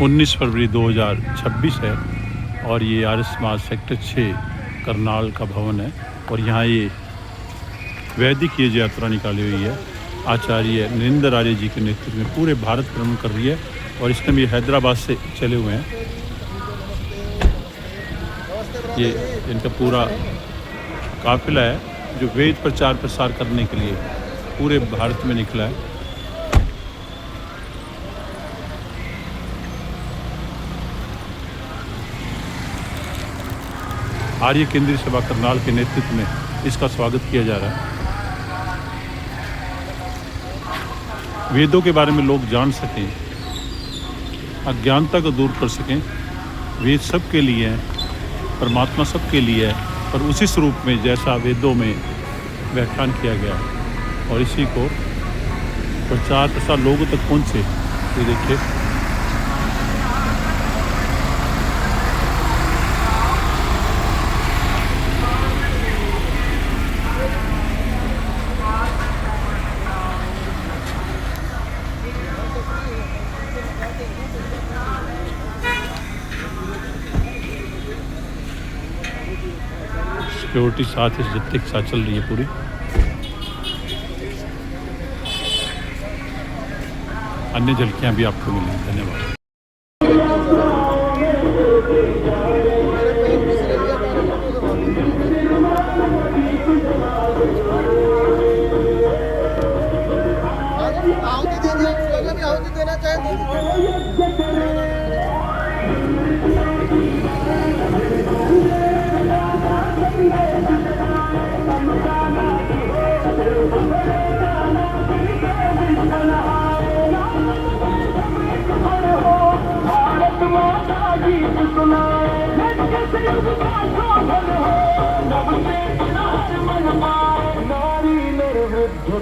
19 फरवरी 2026 है और ये आर्य समाज सेक्टर 6 करनाल का भवन है और यहाँ ये वैदिक यज्ञ यात्रा निकाली हुई है। आचार्य नरेंद्र आर्य जी के नेतृत्व में पूरे भारत भ्रमण कर रही है और इसमें भी हैदराबाद से चले हुए हैं। ये इनका पूरा काफिला है जो वेद प्रचार प्रसार करने के लिए पूरे भारत में निकला है। आर्य केंद्रीय सभा करनाल के नेतृत्व में इसका स्वागत किया जा रहा है। वेदों के बारे में लोग जान सकें, अज्ञानता को दूर कर सकें। वेद सबके लिए हैं, परमात्मा सबके लिए है, पर उसी स्वरूप में जैसा वेदों में व्याख्यान किया गया और इसी को प्रचार प्रसार लोगों तक पहुँचे। ये देखिए सिक्योरिटी साथ ही जत्थे के साथ चल रही है पूरी। अन्य झलकियां भी आपको मिलेंगी। धन्यवाद।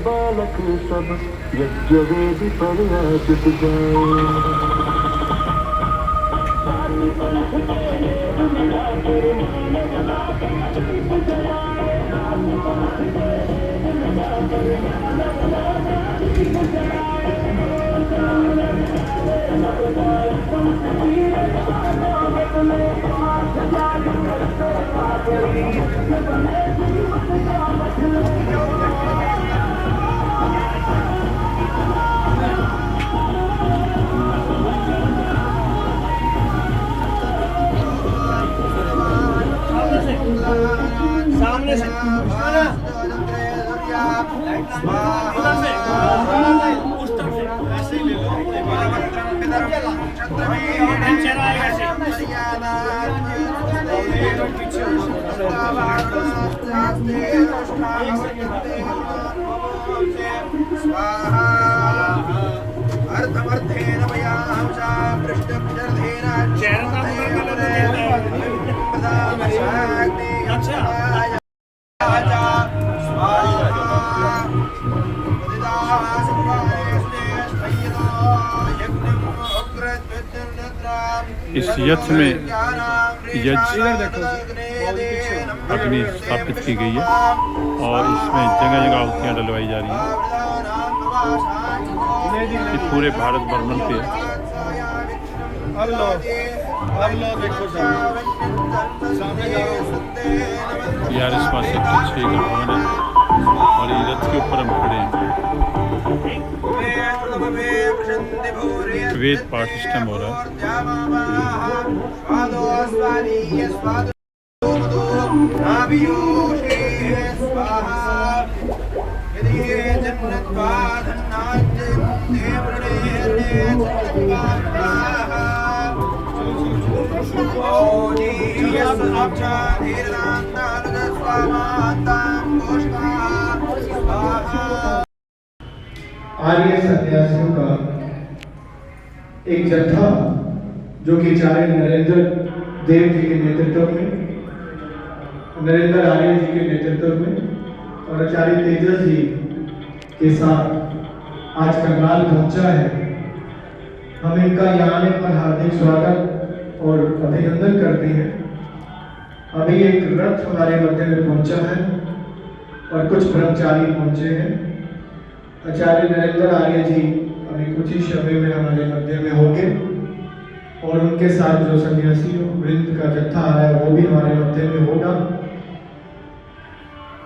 बालक सब यज्ञ वेद पर आदित सामने से उस तरफ से ऐसे ही ले लो। अर्थमर्थेन वयांसा पृष्ठभुजर्धेन इस यज्ञ में अग्नि स्थापित की गई है और इसमें जगह जगह आहुतियाँ डलवाई जा रही हैं। ये पूरे भारत भ्रमण पे यार इस पास सेक्टर 6 का भवन है और ये रथ के ऊपर हम खड़े हैं। वेद पाठ सिस्टम हो रहा है। आर्य सन्यासियों का एक जत्था जो कि आचार्य नरेंद्र देव जी के नेतृत्व में, नरेंद्र आर्य जी के नेतृत्व में और आचार्य तेजस जी के साथ आज करनाल पहुंचा है। हम इनका यहाँ आने पर हार्दिक स्वागत और अभिनंदन करते हैं। अभी एक रथ हमारे मध्य में पहुंचा है और कुछ ब्रह्मचारी पहुंचे हैं। आचार्य नरेंद्र आर्य जी अभी कुछ ही समय में हमारे मध्य में होंगे। और उनके साथ जो सन्यासी वृंद का जत्था है वो भी हमारे मध्य में होगा।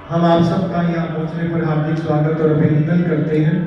हम आप सबका यहाँ पहुँचने पर हार्दिक स्वागत और अभिनंदन करते हैं।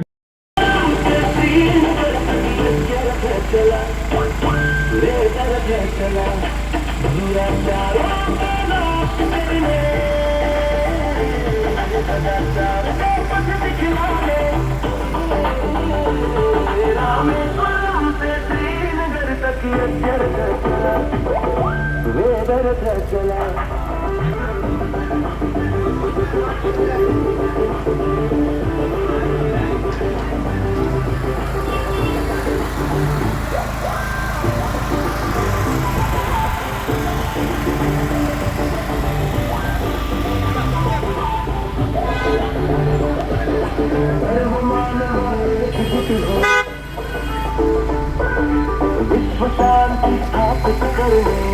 विश्व शांति स्थापित करने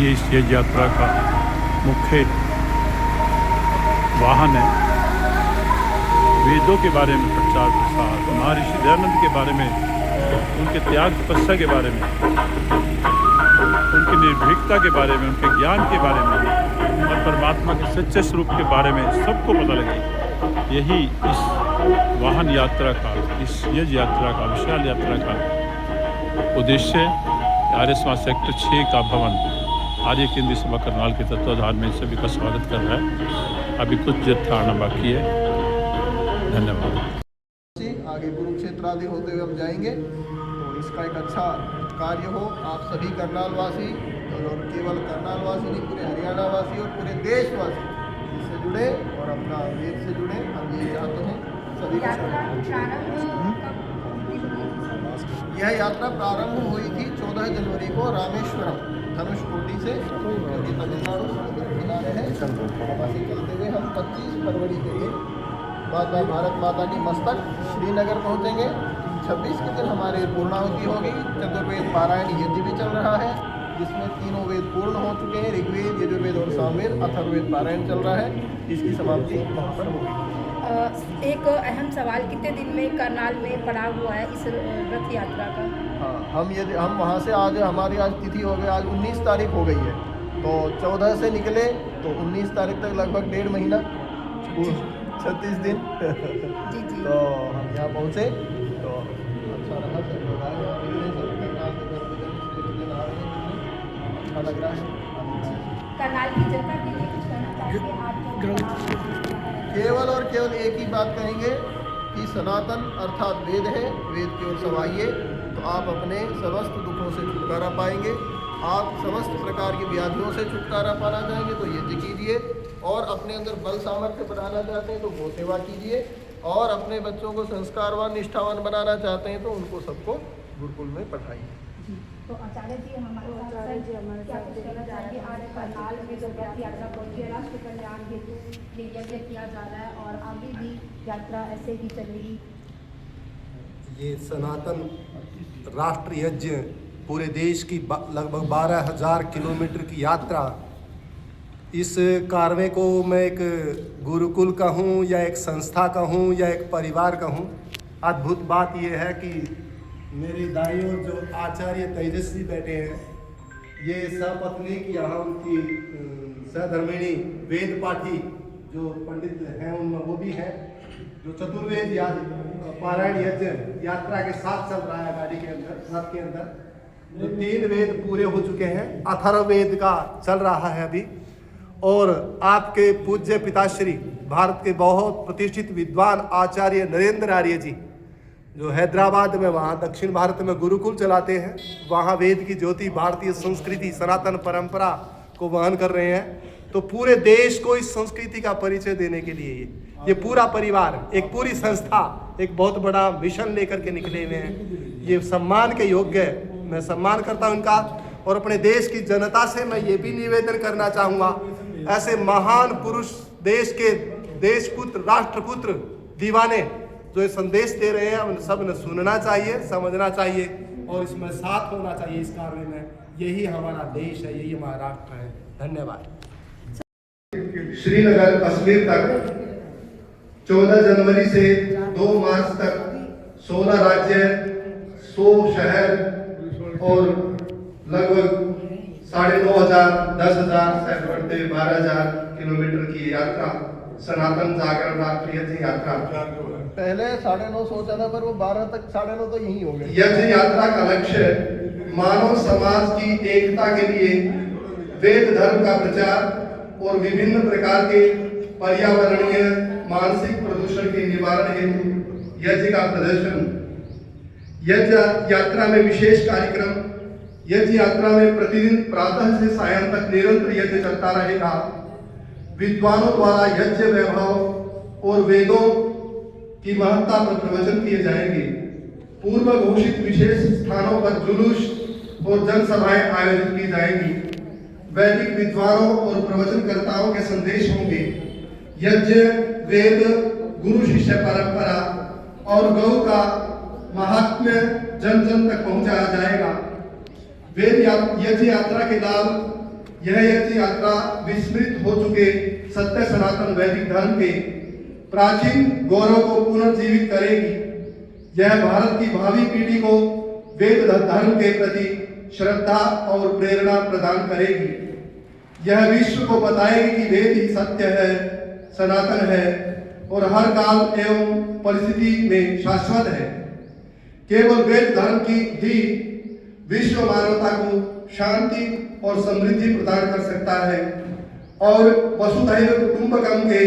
ये इस यज्ञ यात्रा का मुख्य वाहन है। वेदों के बारे में प्रचार प्रसार, महर्षि दयानंद के बारे में, उनके त्याग तपस्या के बारे में, उनकी निर्भीकता के बारे में, उनके ज्ञान के बारे में और परमात्मा के सच्चे स्वरूप के बारे में सबको पता लगे। यही इस वाहन यात्रा का, इस यज्ञ यात्रा का, विशाल यात्रा का उद्देश्य है। आर्य समाज सेक्टर 6 का भवन आर्य केंद्रीय सभा करनाल के तत्वाधान में सभी का स्वागत कर रहा है। अभी कुछ जत्था आना बाकी है। धन्यवाद। आगे कुरुक्षेत्र आदि होते हुए हम जाएंगे, तो इसका एक अच्छा कार्य हो। आप सभी करनाल वासी और केवल करनाल वासी नहीं, पूरे हरियाणा वासी और पूरे देशवासी इससे जुड़े और अपना वेद से जुड़े, हम ये चाहते हैं। सभी यह यात्रा प्रारंभ हुई थी 14 जनवरी को रामेश्वरम धनुषकोटी से, जो कि तमिलनाडु समुद्र किनारे है। वहाँ से चलते हुए हम 25 फरवरी के लिए माता भारत माता की मस्तक श्रीनगर पहुंचेंगे। 26 के दिन हमारी पूर्णाहुति होगी। चतुर्वेद पारायण यज्ञ भी चल रहा है, जिसमें तीनों वेद पूर्ण हो चुके हैं। ऋग्वेद, यजुर्वेद और सामवेद, अथर्ववेद पारायण चल रहा है। इसकी समाप्ति वहाँ पर होगी। एक अहम सवाल, कितने दिन में करनाल में पड़ा हुआ है इस रथ यात्रा का? हाँ, हम वहाँ से आज हमारी आज तिथि हो गई, आज 19 तारीख हो गई है। तो 14 से निकले तो 19 तारीख तक लगभग 1.5 महीना, 36 दिन जी जी। तो हम यहाँ पहुँचे तो अच्छा रहा। सब लोग आए, अच्छा लग रहा है। करनाल की जनता के लिए कुछ कहना चाहिए आप? केवल और केवल एक ही बात कहेंगे कि सनातन अर्थात वेद है, वेद की ओर समाइए तो आप अपने समस्त दुखों से छुटकारा पाएंगे। आप समस्त प्रकार की व्याधियों से छुटकारा पाना चाहेंगे तो यज्ञ कीजिए, और अपने अंदर बल सामर्थ्य बढ़ाना चाहते हैं तो गौ सेवा कीजिए, और अपने बच्चों को संस्कारवान निष्ठावान बनाना चाहते हैं तो उनको सबको गुरुकुल में पढ़ाइए। तो आचार्य जी हमारे साथ क्या कुछ कहना चाहिए? आज करनाल में जो रथ यात्रा पहुंची है, राष्ट्र कल्याण हेतु ये यज्ञ किया जा रहा है और आगे भी यात्रा ऐसे ही चलेगी। ये सनातन राष्ट्र यज्ञ पूरे देश की लगभग 12,000 किलोमीटर की यात्रा, इस कार्य को मैं एक गुरुकुल कहूँ या एक संस्था कहूँ या एक परिवार कहूँ, अद्भुत बात यह है कि मेरे दाई ओर जो आचार्य तेजस्वी बैठे हैं, ये सपत्नी की यहाँ उनकी सहधर्मिणी वेद पाठी जो पंडित हैं उनमें वो भी हैं, जो चतुर्वेद पारायण यज्ञ यात्रा के साथ चल रहा है। गाड़ी के अंदर, रथ के अंदर जो 3 वेद पूरे हो चुके हैं, अथर्ववेद का चल रहा है अभी। और आपके पूज्य पिताश्री भारत के बहुत प्रतिष्ठित विद्वान आचार्य नरेंद्र आर्य जी जो हैदराबाद में, वहाँ दक्षिण भारत में गुरुकुल चलाते हैं, वहाँ वेद की ज्योति, भारतीय संस्कृति, सनातन परंपरा को वहन कर रहे हैं। तो पूरे देश को इस संस्कृति का परिचय देने के लिए ये पूरा परिवार, एक पूरी संस्था एक बहुत बड़ा मिशन लेकर के निकले हुए हैं। ये सम्मान के योग्य है, मैं सम्मान करता हूँ इनका। और अपने देश की जनता से मैं ये भी निवेदन करना चाहूँगा, ऐसे महान पुरुष, देश के देशपुत्र, राष्ट्रपुत्र, दीवाने जो ये संदेश दे रहे हैं, उन सब ने सुनना चाहिए, समझना चाहिए और इसमें साथ होना चाहिए इस कार्य में। यही हमारा देश है, यही हमारा राष्ट्र है। धन्यवाद। श्रीनगर कश्मीर तक 14 जनवरी से 2 मार्च तक 16 राज्य, 100 शहर और लगभग 9,500, 10,000 से बढ़ते 12,000 किलोमीटर की यात्रा, सनातन जागरण राष्ट्रीय यज्ञ यात्रा। पहले 9.5 सोचा था, पर वो 12 तक 9.5 तो यही हो गए। यज्ञ यात्रा का लक्ष्य मानव समाज की एकता के लिए वेद धर्म का प्रचार और विभिन्न प्रकार के पर्यावरणीय मानसिक प्रदूषण के निवारण हेतु यज्ञ का प्रदर्शन। यज्ञ यात्रा में विशेष कार्यक्रम। यज्ञ यात्रा में प्रतिदिन प्रातः से सायं तक निरंतर यज्ञ चलता रहेगा। विद्वानों द्वारा यज्ञ वैभव और वेदों की महत्ता पर प्रवचन किए जाएंगे। पूर्व घोषित विशेष स्थानों पर जुलूस और जनसभाएं आयोजित की जाएंगी। वैदिक विद्वानों और प्रवचनकर्ताओं के संदेश होंगे। यज्ञ, वेद, गुरु शिष्य परंपरा और गौ का महात्म्य जन जन तक पहुंचाया जाएगा। यज्ञ यात्रा के लाभ। यह यज्ञ यात्रा विस्मृत हो चुके सत्य सनातन वैदिक धर्म के प्राचीन गौरव को पुनर्जीवित करेगी। यह भारत की भावी पीढ़ी को वेद धर्म के प्रति श्रद्धा और प्रेरणा प्रदान करेगी। यह विश्व को बताएगी कि वेद ही सत्य है, सनातन है और हर काल एवं परिस्थिति में शाश्वत है। केवल वेद धर्म की ही विश्व मानवता को शांति और समृद्धि प्रदान कर सकता है और वसुधैव कुटुंबकम के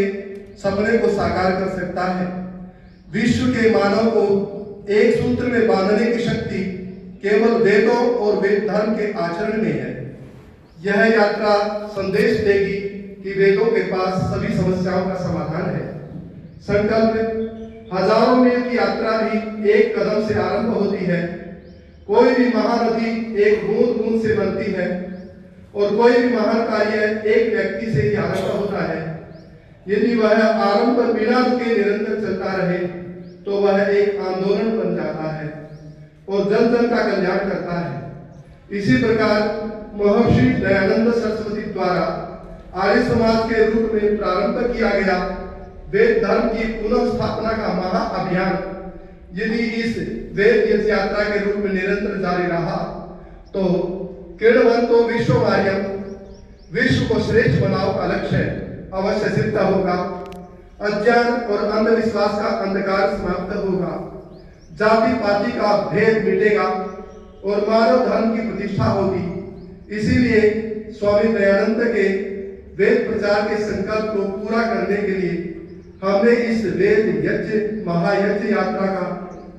सपने को साकार कर सकता है। विश्व के मानव को एक सूत्र में बांधने की शक्ति केवल वेदों और वेद धर्म के आचरण में है। यह यात्रा संदेश देगी कि वेदों के पास सभी समस्याओं का समाधान है। संकल्प। हजारों मील की यात्रा भी एक कदम से आरंभ होती है। कोई भी महानदी एक बूंद बूंद से बनती है और कोई भी महान कार्य एक व्यक्ति से ही आरंभ होता है। यदि वह आरंभ बिना रुके निरंतर चलता रहे तो वह एक आंदोलन बन जाता है और जन जन का कल्याण करता है। इसी प्रकार महर्षि दयानंद सरस्वती द्वारा आर्य समाज के रूप में प्रारंभ किया गया वेद धर्म की पुनः स्थापना का महाअभियान यदि इस वेद यज्ञ यात्रा के रूप में निरंतर जारी रहा तो किरणवंतो विश्वमार्यम, विश्व को श्रेष्ठ बनाओ का लक्ष्य अवश्य सिद्ध होगा। अज्ञान और अंधविश्वास का अंधकार समाप्त होगा। जाति पाति का भेद मिटेगा और मानव धर्म की प्रतिष्ठा होगी। इसीलिए स्वामी दयानंद के वेद प्रचार के संकल्प को पूरा करने के लिए हमने इस वेद यज्ञ महायज्ञ यात्रा का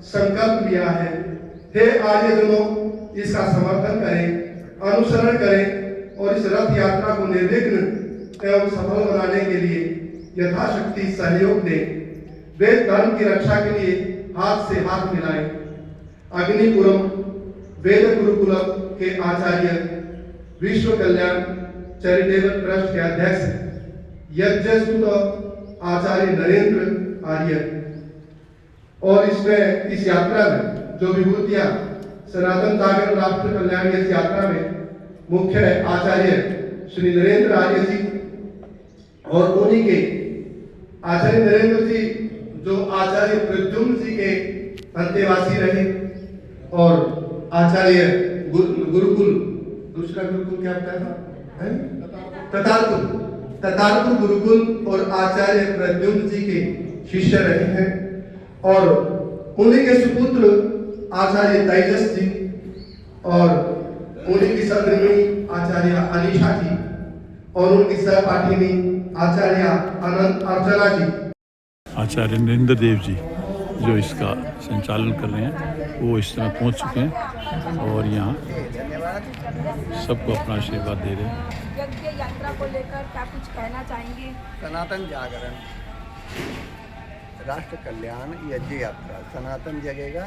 संकल्प लिया है। हे आर्यजनों, इसका समर्थन करें, अनुसरण करें और इस रथ यात्रा को निर्विघ्न एवं सफल बनाने के लिए यथाशक्ति सहयोग दें। वेद धर्म की रक्षा के लिए हाथ से हाथ मिलाएं। अग्निपुरम वेद गुरुकुलम के आचार्य, विश्व कल्याण चैरिटेबल ट्रस्ट के अध्यक्ष यज्ञसुत आचार्य नरेंद्र आर्य और इसमें इस यात्रा में जो विभूतियां सनातन जागरण राष्ट्र कल्याण इस यात्रा में मुख्य आचार्य श्री नरेंद्र आर्य जी और उन्हीं के आचार्य नरेंद्र जी जो आचार्य प्रद्युम्न जी के अंतेवासी रहे और आचार्य गुरुकुल, दूसरा गुरुकुल क्या बताया था, ततारपुर गुरुकुल और आचार्य प्रद्युम्न जी के शिष्य रहे हैं और उन्हीं के सुपुत्र आचार्य तेजस जी और उन्हीं की सदरणी आचार्य अनीशा जी और उनकी सहपाठिनी आचार्य अनंत अर्चना जी। आचार्य नरेंद्र देव जी जो इसका संचालन कर रहे हैं वो इस समय पहुंच चुके हैं और यहाँ सबको अपना आशीर्वाद दे रहे हैं। यज्ञ यात्रा को लेकर क्या कुछ कहना चाहेंगे? सनातन जागरण, राष्ट्र कल्याण, यज्ञ यात्रा। सनातन जगेगा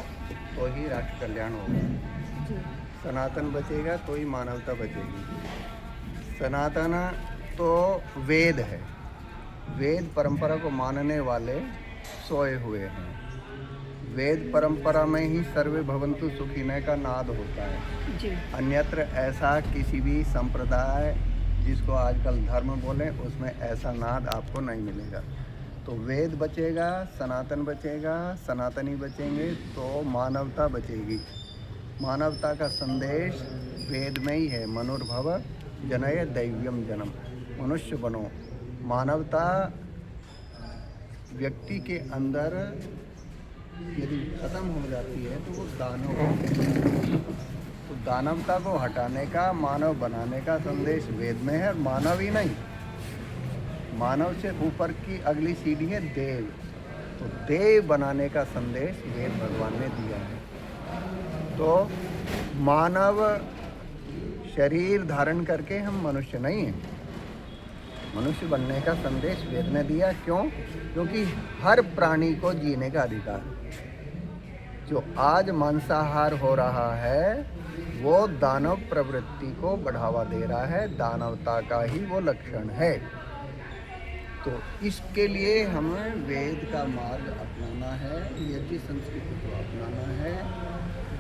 तो ही राष्ट्र कल्याण होगा। सनातन बचेगा तो ही मानवता बचेगी। सनातन तो वेद है, वेद परंपरा को मानने वाले सोए हुए हैं। वेद परंपरा में ही सर्वे भवन्तु सुखिनः का नाद होता है। जी। अन्यत्र ऐसा किसी भी संप्रदाय जिसको आजकल धर्म बोले उसमें ऐसा नाद आपको नहीं मिलेगा। तो वेद बचेगा, सनातन बचेगा, सनातनी बचेंगे तो मानवता बचेगी। मानवता का संदेश वेद में ही है, मनुर्भव जनय दैव्यम जन्म, मनुष्य बनो। मानवता व्यक्ति के अंदर यदि खत्म हो जाती है तो वो दानव होते हैं। तो दानवता को हटाने का, मानव बनाने का संदेश वेद में है। और मानव ही नहीं, मानव से ऊपर की अगली सीढ़ी है देव। तो देव बनाने का संदेश वेद भगवान ने दिया है। तो मानव शरीर धारण करके हम मनुष्य नहीं हैं। मनुष्य बनने का संदेश वेद ने दिया। क्यों? क्योंकि हर प्राणी को जीने का अधिकार। जो आज मांसाहार हो रहा है वो दानव प्रवृत्ति को बढ़ावा दे रहा है। दानवता का ही वो लक्षण है। तो इसके लिए हमें वेद का मार्ग अपनाना है, यज्ञ संस्कृति को अपनाना है।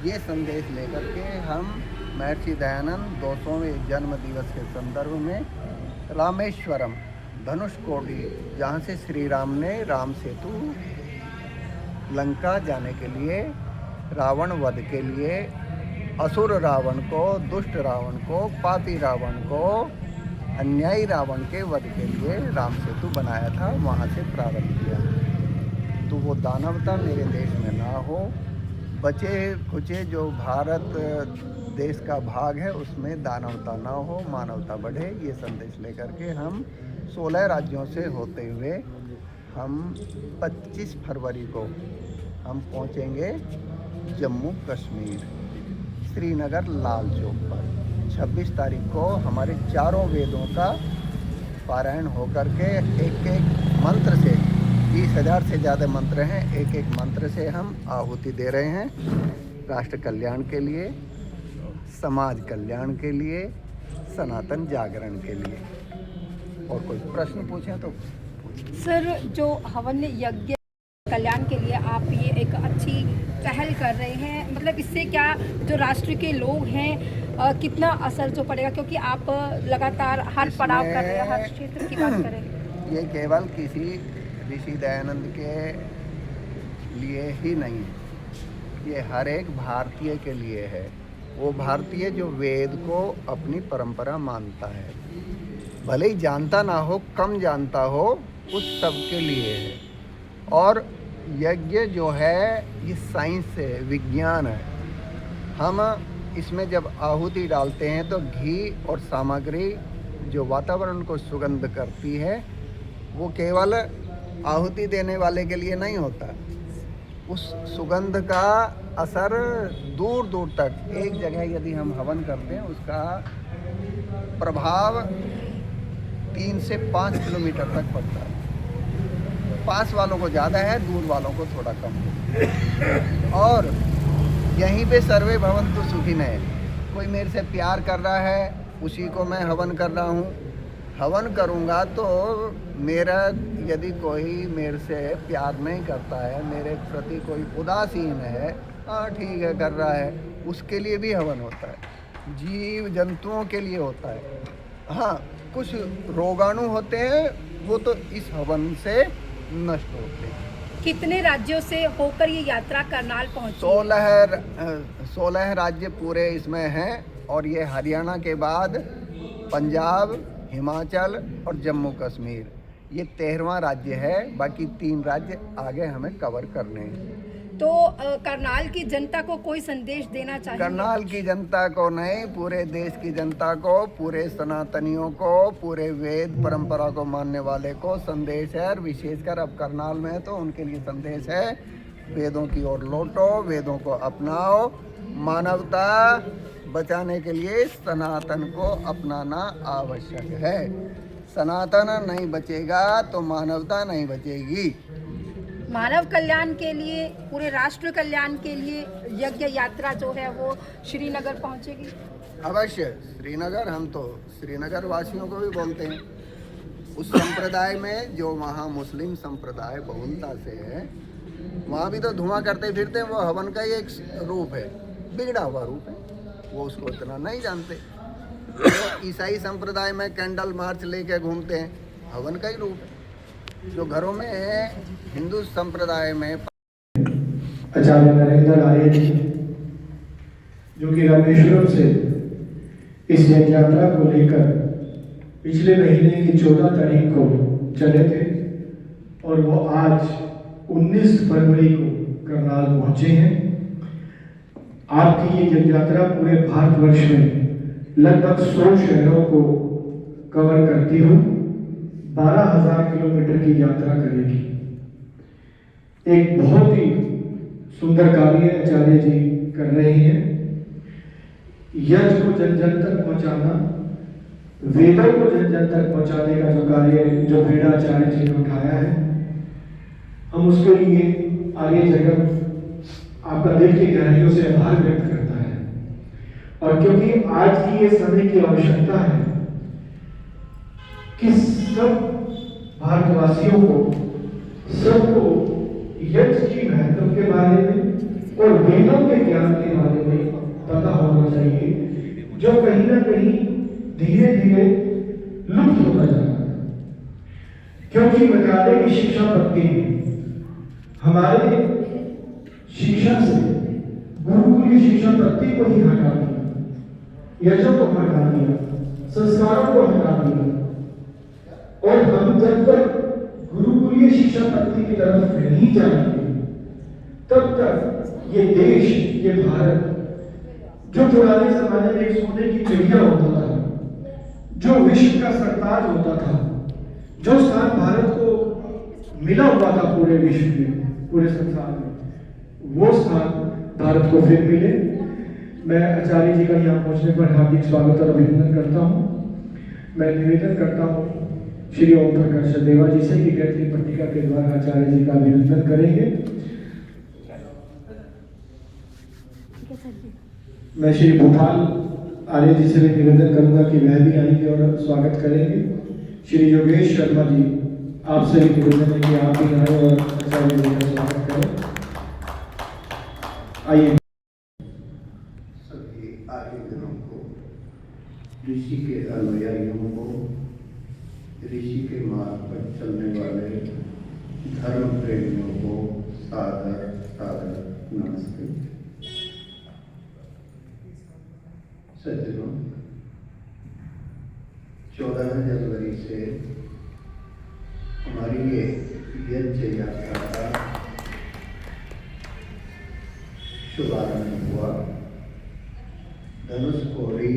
ये संदेश लेकर के हम महर्षि दयानंद 200वें जन्म दिवस के संदर्भ में रामेश्वरम धनुषकोडी, जहाँ से श्री राम ने राम सेतु लंका जाने के लिए, रावण वध के लिए, असुर रावण को, दुष्ट रावण को, पापी रावण को, अन्यायी रावण के वध के लिए राम सेतु बनाया था। वहाँ से प्रारंभ किया। तो वो दानवता मेरे देश में ना हो। बचे खुचे जो भारत देश का भाग है उसमें दानवता ना हो, मानवता बढ़े। ये संदेश लेकर के हम 16 राज्यों से होते हुए हम 25 फरवरी को हम पहुँचेंगे जम्मू कश्मीर, श्रीनगर लाल चौक पर। 26 तारीख को हमारे चारों वेदों का पारायण होकर के एक एक मंत्र से, 30,000 से ज़्यादा मंत्र हैं, एक एक मंत्र से हम आहुति दे रहे हैं। राष्ट्र कल्याण के लिए, समाज कल्याण के लिए, सनातन जागरण के लिए। और कोई प्रश्न पूछें तो। सर, जो हवन यज्ञ कल्याण के लिए आप ये एक अच्छी पहल कर रहे हैं, मतलब इससे क्या जो राष्ट्र के लोग हैं कितना असर जो पड़ेगा, क्योंकि आप लगातार हर पड़ाव कर रहे हैं, हर क्षेत्र की बात करें। ये केवल किसी ऋषि दयानंद के लिए ही नहीं, ये हर एक भारतीय के लिए है। वो भारतीय जो वेद को अपनी परंपरा मानता है, भले ही जानता ना हो, कम जानता हो, उस सब के लिए है। और यज्ञ जो है ये साइंस है, विज्ञान है। हम इसमें जब आहुति डालते हैं तो घी और सामग्री जो वातावरण को सुगंध करती है वो केवल आहुति देने वाले के लिए नहीं होता। उस सुगंध का असर दूर दूर तक, एक जगह यदि हम हवन करते हैं उसका प्रभाव 3 से 5 किलोमीटर तक पड़ता है। पास वालों को ज़्यादा है, दूर वालों को थोड़ा कम है। और यहीं पे सर्वे भवन्तु सुखिनः। कोई मेरे से प्यार कर रहा है, उसी को मैं हवन कर रहा हूँ। हवन करूँगा तो मेरा, यदि कोई मेरे से प्यार नहीं करता है, मेरे प्रति कोई उदासीन है, हाँ ठीक है कर रहा है, उसके लिए भी हवन होता है। जीव जंतुओं के लिए होता है। हाँ, कुछ रोगाणु होते हैं वो तो इस हवन से नष्ट होते हैं। कितने राज्यों से होकर ये यात्रा करनाल पहुंची? 16 राज्य पूरे इसमें हैं। और ये हरियाणा के बाद पंजाब, हिमाचल और जम्मू कश्मीर, ये 13वां राज्य है। बाकी 3 राज्य आगे हमें कवर करने हैं। तो करनाल की जनता को कोई संदेश देना चाहिए? करनाल की जनता को नहीं, पूरे देश की जनता को, पूरे सनातनियों को, पूरे वेद परंपरा को मानने वाले को संदेश है। और विशेषकर अब करनाल में है तो उनके लिए संदेश है, वेदों की ओर लौटो, वेदों को अपनाओ। मानवता बचाने के लिए सनातन को अपनाना आवश्यक है। सनातन नहीं बचेगा तो मानवता नहीं बचेगी। मानव कल्याण के लिए, पूरे राष्ट्र कल्याण के लिए यज्ञ यात्रा जो है वो श्रीनगर पहुंचेगी? अवश्य। श्रीनगर, हम तो श्रीनगर वासियों को भी बोलते हैं। उस संप्रदाय में जो वहाँ मुस्लिम संप्रदाय बहुलता से है, वहाँ भी तो धुआं करते फिरते हैं, वो हवन का ही एक रूप है, बिगड़ा हुआ रूप है, वो उसको इतना नहीं जानते। तो ईसाई संप्रदाय में कैंडल मार्च लेके घूमते हैं, हवन का ही रूप है। जो घरों में है हिंदू संप्रदाय में आचार्य नरेंद्र आर्य जी जो कि रामेश्वरम से इस यज्ञ यात्रा को लेकर पिछले महीने की 14 तारीख को चले थे और वो आज 19 फरवरी को करनाल पहुंचे हैं। आपकी ये यज्ञ यात्रा पूरे भारतवर्ष में लगभग 100 शहरों को कवर करती हुई 12,000 किलोमीटर की यात्रा करेगी। एक बहुत ही सुंदर कार्य आचार्य जी कर रहे हैं। यज्ञ को जन जन तक पहुंचाना, वेदों को जन जन तक पहुंचाने का जो कार्य जो वेदाचार्य जी ने उठाया है, हम उसके लिए आर्य जगत आपका दिल की गहराइयों से आभार व्यक्त करता है। और क्योंकि आज की ये समय की आवश्यकता है कि सब भारतवासियों को सबको यज्ञ की महत्व के बारे में और वेदों के ज्ञान के बारे में पता होना चाहिए, जो कहीं ना कहीं धीरे धीरे लुप्त होता जा रहा है। क्योंकि विद्यालय की शिक्षा पद्धति में हमारे शिक्षा से गुरुकुलीय शिक्षा पद्धति को ही हटा दिया, यज्ञों को हटा दिया, संस्कारों को हटा दिया। और हम जब तक गुरुकुलीय शिक्षा पद्धति की तरफ नहीं जाएंगे तब तक ये देश, ये भारत जो पुराने जमाने में एक सोने की चिड़िया होता था, जो विश्व का सरताज होता था, जो स्थान भारत को मिला हुआ था पूरे विश्व में, पूरे संसार में, वो स्थान भारत को फिर मिले। मैं आचार्य जी का यहाँ पहुंचने पर हार्दिक स्वागत और अभिनंदन करता हूँ। मैं निवेदन करता हूँ श्री ओम प्रकाश देवा जी से कि गायत्री पट्टिका के द्वारा आचार्य जी का अभिनंदन करेंगे। मैं श्री भूपाल आर्य जी से भी निवेदन करूंगा कि वह भी आएंगे और स्वागत करेंगे। श्री योगेश शर्मा जी आपसे भी निवेदन है कि आप भी आए और आचार्य जी का स्वागत करें। आइए। सभी आर्यजनों को, ऋषि के अनुयायियों को, ऋषि के मार्ग पर चलने वाले धर्म प्रेमियों को सादर सादर नमस्ते। सज्जनों, 14 जनवरी से हमारी ये यज्ञ यात्रा का शुभारंभ हुआ। धनुषकोडी,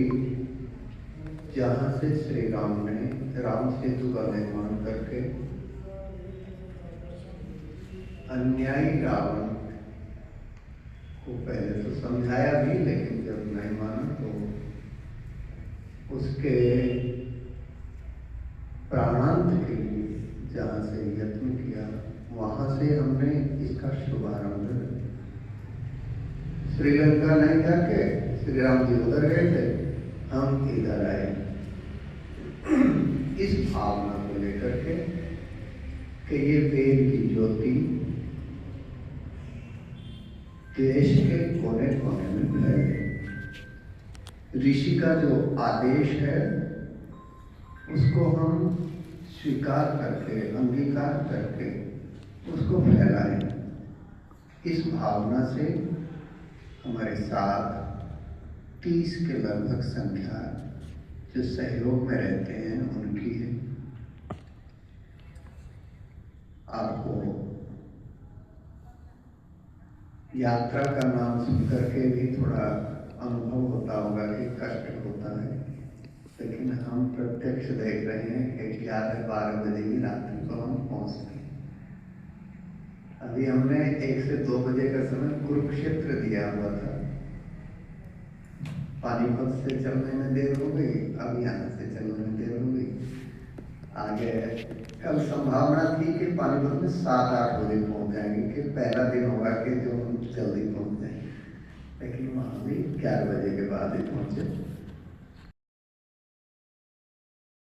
जहाँ से श्री राम ने राम सेतु का निर्माण करके अन्यायी रावण को पहले तो समझाया भी, लेकिन जब नहीं माना तो उसके प्राणांत के लिए जहाँ से यत्न किया, वहाँ से हमने इसका शुभारंभ। श्रीलंका नहीं जाके श्री राम जी उधर गए थे, हम इधर आए। इस भावना को लेकर के कि ये वेद की ज्योति देश के कोने कोने में फैले। ऋषि का जो आदेश है उसको हम स्वीकार करके, अंगीकार करके उसको फैलाएं। इस भावना से हमारे साथ 30 के लगभग संख्या जो सहयोग में रहते हैं उनकी है। आपको यात्रा का नाम सुनकर के भी थोड़ा अनुभव होता होगा कि कष्ट होता है, लेकिन हम प्रत्यक्ष देख रहे हैं कि 11-12 बजे की रात्रि को हम पहुंचते हैं। अभी हमने 1 से 2 बजे का समय कुरुक्षेत्र दिया हुआ था, पानीपत से चलने में देर हो गई, अब यहाँ से चलने में देर हो गई। आगे कल संभावना थी कि पानीपत में 7-8 बजे पहुंच जाएंगे, कि पहला दिन होगा कि जो हम जल्दी पहुंच जाएंगे, लेकिन वहाँ भी 11 बजे के बाद ही पहुंचे।